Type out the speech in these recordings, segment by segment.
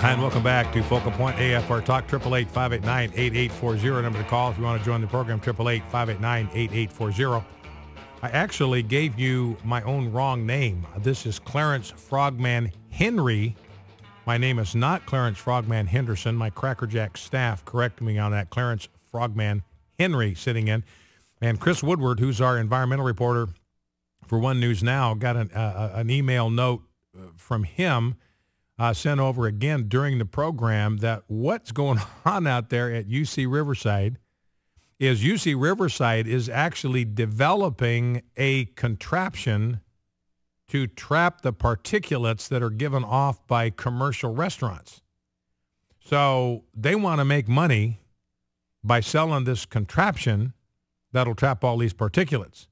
Hi, and welcome back to Focal Point AFR Talk, 888-589-8840. Number to call if you want to join the program, 888-589-8840. I actually gave you my own wrong name. This is Clarence Frogman Henry. My name is not Clarence Frogman Henderson. My Crackerjack staff corrected me on that. Clarence Frogman Henry sitting in. And Chris Woodward, who's our environmental reporter for One News Now, got an email note from him sent over again during the program that what's going on out there at UC Riverside is UC Riverside is actually developing a contraption to trap the particulates that are given off by commercial restaurants. So they want to make money by selling this contraption that'll trap all these particulates.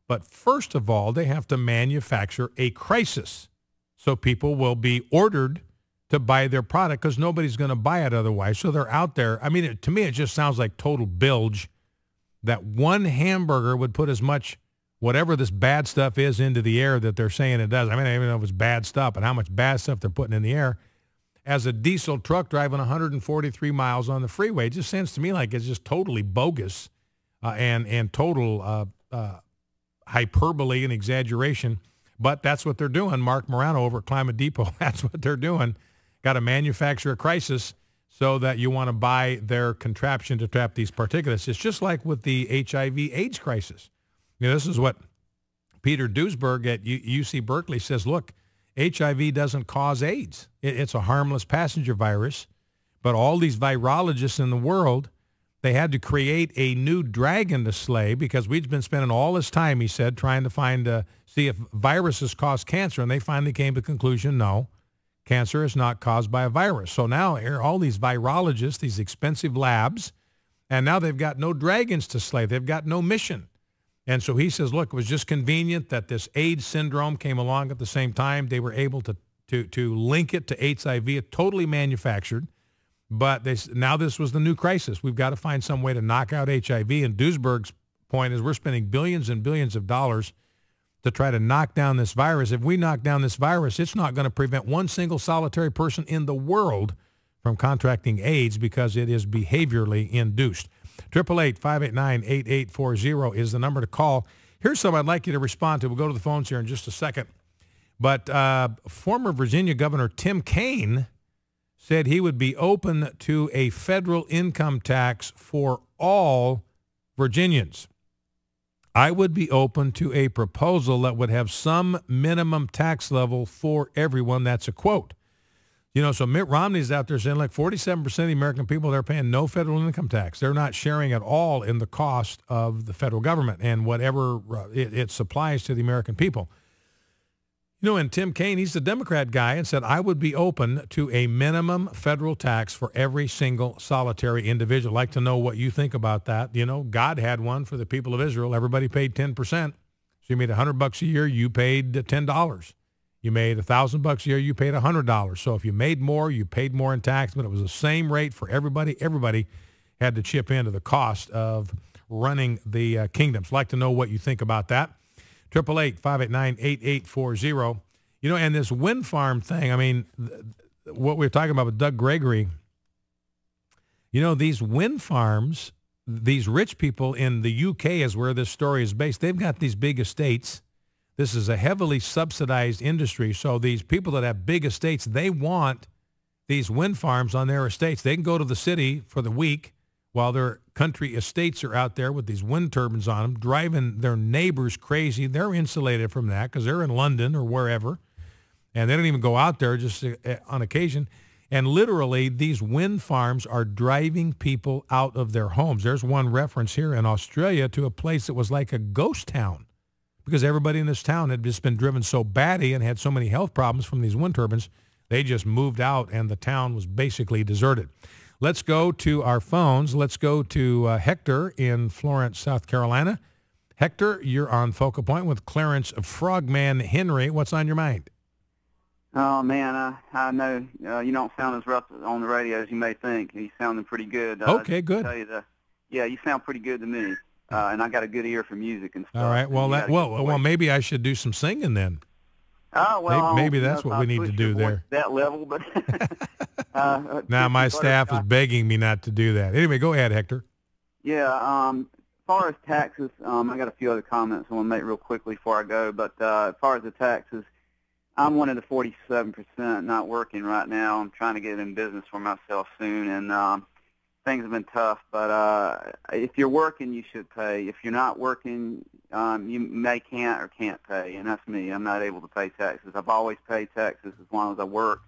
But first of all, they have to manufacture a crisis. So people will be ordered to buy their product because nobody's going to buy it otherwise. So they're out there. I mean, to me, it just sounds like total bilge that one hamburger would put as much whatever this bad stuff is into the air that they're saying it does. I mean, I don't even know if it's bad stuff and how much bad stuff they're putting in the air as a diesel truck driving 143 miles on the freeway. It just sounds to me like it's just totally bogus and total hyperbole and exaggeration. But that's what they're doing. Mark Morano over at Climate Depot, that's what they're doing. Got to manufacture a crisis so that you want to buy their contraption to trap these particulates. It's just like with the HIV/AIDS crisis. You know, this is what Peter Duesberg at UC Berkeley says, look, HIV doesn't cause AIDS. It's a harmless passenger virus. But all these virologists in the world, they had to create a new dragon to slay because we'd been spending all this time, he said, trying to find, see if viruses cause cancer. And they finally came to the conclusion, no, cancer is not caused by a virus. So now all these virologists, these expensive labs, and now they've got no dragons to slay. They've got no mission. And so he says, look, it was just convenient that this AIDS syndrome came along at the same time. They were able to link it to HIV, totally manufactured. But now this was the new crisis. We've got to find some way to knock out HIV. And Duesberg's point is we're spending billions and billions of dollars to try to knock down this virus. If we knock down this virus, it's not going to prevent one single solitary person in the world from contracting AIDS because it is behaviorally induced. 888-589-8840 is the number to call. Here's something I'd like you to respond to. We'll go to the phones here in just a second. But former Virginia Governor Tim Kaine said he would be open to a federal income tax for all Virginians. I would be open to a proposal that would have some minimum tax level for everyone. That's a quote. You know, so Mitt Romney's out there saying like 47% of the American people, they're paying no federal income tax. They're not sharing at all in the cost of the federal government and whatever it supplies to the American people. You know, and Tim Kaine, he's the Democrat guy, and said, I would be open to a minimum federal tax for every single solitary individual. I'd like to know what you think about that. You know, God had one for the people of Israel. Everybody paid 10%. So you made $100 a year, you paid $10. You made $1,000 a year, you paid $100. So if you made more, you paid more in tax, but it was the same rate for everybody. Everybody had to chip into the cost of running the kingdoms. I'd like to know what you think about that. 888-589-8840. You know, and this wind farm thing, I mean, what we were talking about with Doug Gregory, you know, these wind farms, these rich people in the UK is where this story is based. They've got these big estates. This is a heavily subsidized industry. So these people that have big estates, they want these wind farms on their estates. They can go to the city for the week while their country estates are out there with these wind turbines on them, driving their neighbors crazy. They're insulated from that because they're in London or wherever, and they don't even go out there just on occasion. And literally, these wind farms are driving people out of their homes. There's one reference here in Australia to a place that was like a ghost town because everybody in this town had just been driven so batty and had so many health problems from these wind turbines, they just moved out, and the town was basically deserted. Let's go to our phones. Let's go to Hector in Florence, South Carolina. Hector, you're on Focal Point with Clarence Frogman Henry. What's on your mind? Oh, man, I know you don't sound as rough on the radio as you may think. You're sounding pretty good. Okay, good. Yeah, you sound pretty good to me, and I got a good ear for music and stuff. All right, well, maybe I should do some singing then. Well, maybe that's what we need to do there. That level, but now my staff is begging me not to do that. Anyway, go ahead, Hector. Yeah. As far as taxes, I got a few other comments I want to make real quickly before I go. But as far as the taxes, I'm one of the 47% not working right now. I'm trying to get in business for myself soon, and things have been tough. But if you're working, you should pay. If you're not working, you can't or can't pay, and that's me. I'm not able to pay taxes. I've always paid taxes as long as I work.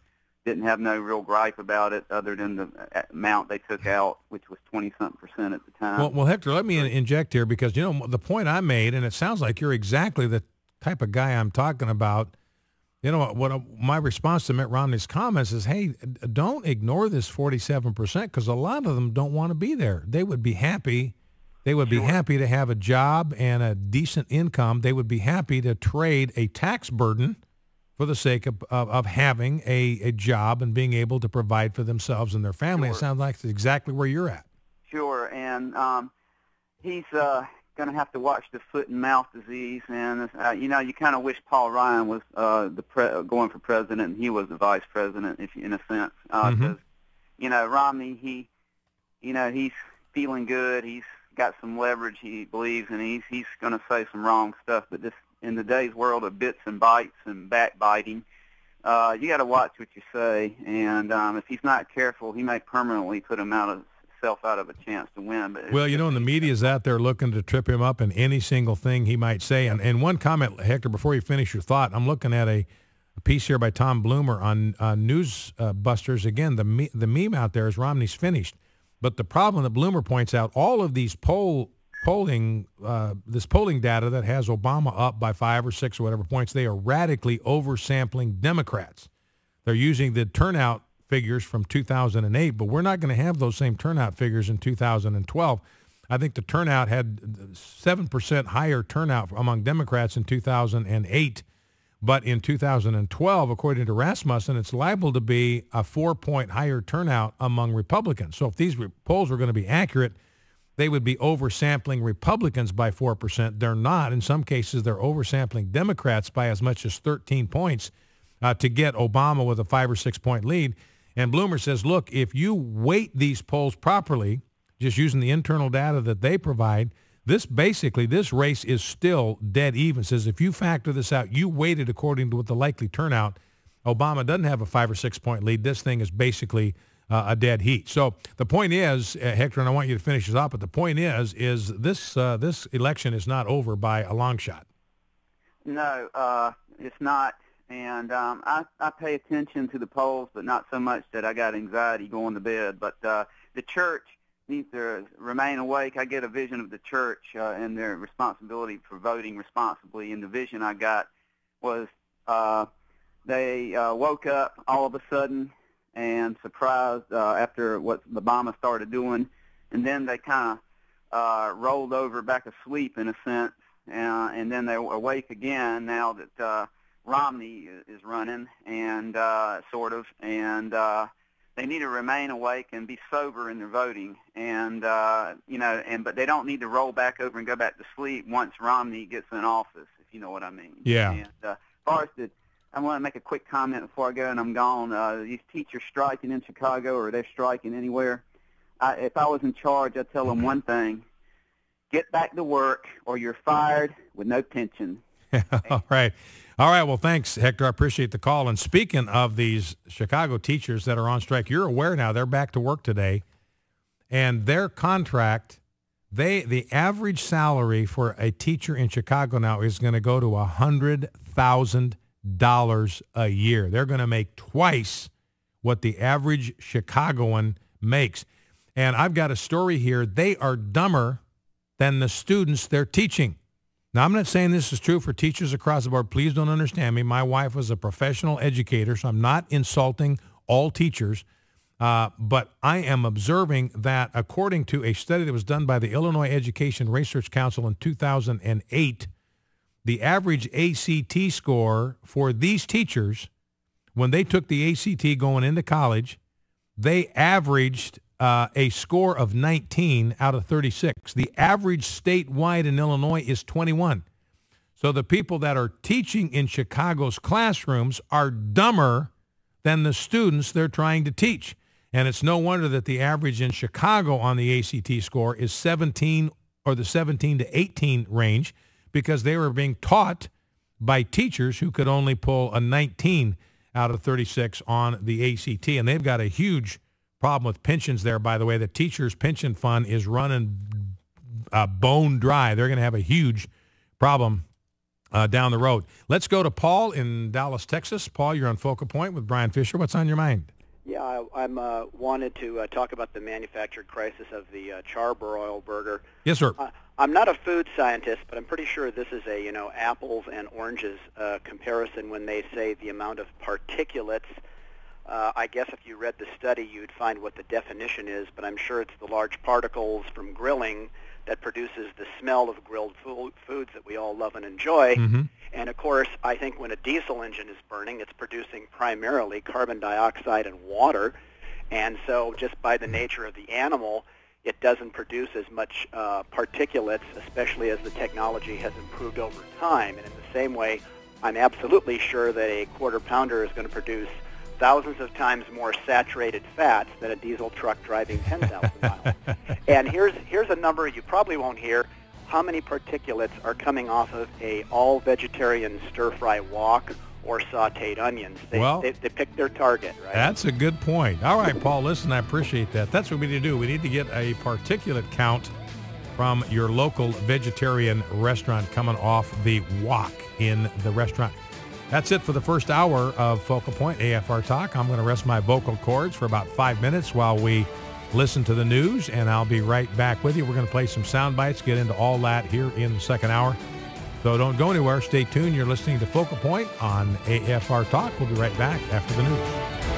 Didn't have no real gripe about it other than the amount they took out, which was 20-something% at the time. Well, Hector, let me inject here because, the point I made, and it sounds like you're exactly the type of guy I'm talking about. My response to Mitt Romney's comments is, hey, don't ignore this 47% because a lot of them don't want to be there. They would be happy. They would be happy to have a job and a decent income. They would be happy to trade a tax burden for the sake of having a job and being able to provide for themselves and their family. It sounds like it's exactly where you're at. Sure, and he's going to have to watch the foot and mouth disease. And, you kind of wish Paul Ryan was going for president and he was the vice president, in a sense. Because, Romney, he's feeling good. He's got some leverage, he believes, and he's going to say some wrong stuff. But this, in today's world of bits and bytes and backbiting, you got to watch what you say. And if he's not careful, he may permanently put himself out of a chance to win. But and the media is out there looking to trip him up in any single thing he might say. And one comment, Hector, before you finish your thought, I'm looking at a piece here by Tom Bloomer on News Busters. Again, the meme out there is Romney's finished. But the problem that Bloomer points out, all of these polling data that has Obama up by 5 or 6 or whatever points, they are radically oversampling Democrats. They're using the turnout figures from 2008, but we're not going to have those same turnout figures in 2012. I think the turnout had 7% higher turnout among Democrats in 2008, but in 2012, according to Rasmussen, it's liable to be a 4-point higher turnout among Republicans. So if these polls are going to be accurate, they would be oversampling Republicans by 4%. They're not. In some cases, they're oversampling Democrats by as much as 13 points to get Obama with a 5 or 6 point lead. And Bloomer says, look, if you weight these polls properly, just using the internal data that they provide, this race is still dead even. Says if you factor this out, you weighted according to what the likely turnout, Obama doesn't have a 5 or 6 point lead. This thing is basically a dead heat. So the point is, Hector, and I want you to finish this up, but the point is this election is not over by a long shot. No, it's not. And I pay attention to the polls, but not so much that I got anxiety going to bed. But the church needs to remain awake. I get a vision of the church and their responsibility for voting responsibly. And the vision I got was they woke up all of a sudden and surprised after what Obama started doing, and then they kind of rolled over back asleep in a sense, and then they're awake again now that Romney is running, and they need to remain awake and be sober in their voting, and but they don't need to roll back over and go back to sleep once Romney gets in office, if you know what I mean. Yeah. And as far as I want to make a quick comment before I go, and I'm gone. These teachers striking in Chicago, or they're striking anywhere. If I was in charge, I'd tell them one thing: get back to work, or you're fired with no pension. All right. Well, thanks, Hector. I appreciate the call. And speaking of these Chicago teachers that are on strike, you're aware now they're back to work today, and their contract, the average salary for a teacher in Chicago now is going to go to $100,000 a year. They're going to make twice what the average Chicagoan makes. And I've got a story here. They are dumber than the students they're teaching. Now, I'm not saying this is true for teachers across the board. Please don't understand me. My wife was a professional educator, so I'm not insulting all teachers. But I am observing that according to a study that was done by the Illinois Education Research Council in 2008, the average ACT score for these teachers, when they took the ACT going into college, they averaged a score of 19 out of 36. The average statewide in Illinois is 21. So the people that are teaching in Chicago's classrooms are dumber than the students they're trying to teach. And it's no wonder that the average in Chicago on the ACT score is 17 or the 17 to 18 range, because they were being taught by teachers who could only pull a 19 out of 36 on the ACT. And they've got a huge problem with pensions there, by the way. The teachers' pension fund is running bone dry. They're going to have a huge problem down the road. Let's go to Paul in Dallas, Texas. Paul, you're on Focal Point with Brian Fisher. What's on your mind? Yeah, I'm wanted to talk about the manufactured crisis of the charbroil burger. Yes, sir. I'm not a food scientist, but I'm pretty sure this is a apples and oranges comparison when they say the amount of particulates. I guess if you read the study, you'd find what the definition is, but I'm sure it's the large particles from grilling that produces the smell of grilled foods that we all love and enjoy. Mm-hmm. And, of course, I think when a diesel engine is burning, it's producing primarily carbon dioxide and water. And so just by the nature of the animal, it doesn't produce as much particulates, especially as the technology has improved over time. And in the same way, I'm absolutely sure that a quarter pounder is going to produce thousands of times more saturated fats than a diesel truck driving 10,000 miles. And here's a number you probably won't hear. How many particulates are coming off of a all-vegetarian stir-fry wok or sautéed onions? They pick their target, right? That's a good point. All right, Paul, listen, I appreciate that. That's what we need to do. We need to get a particulate count from your local vegetarian restaurant coming off the wok in the restaurant. That's it for the first hour of Focal Point AFR Talk. I'm going to rest my vocal cords for about 5 minutes while we listen to the news, and I'll be right back with you. We're going to play some sound bites, get into all that here in the second hour. So don't go anywhere. Stay tuned. You're listening to Focal Point on AFR Talk. We'll be right back after the news.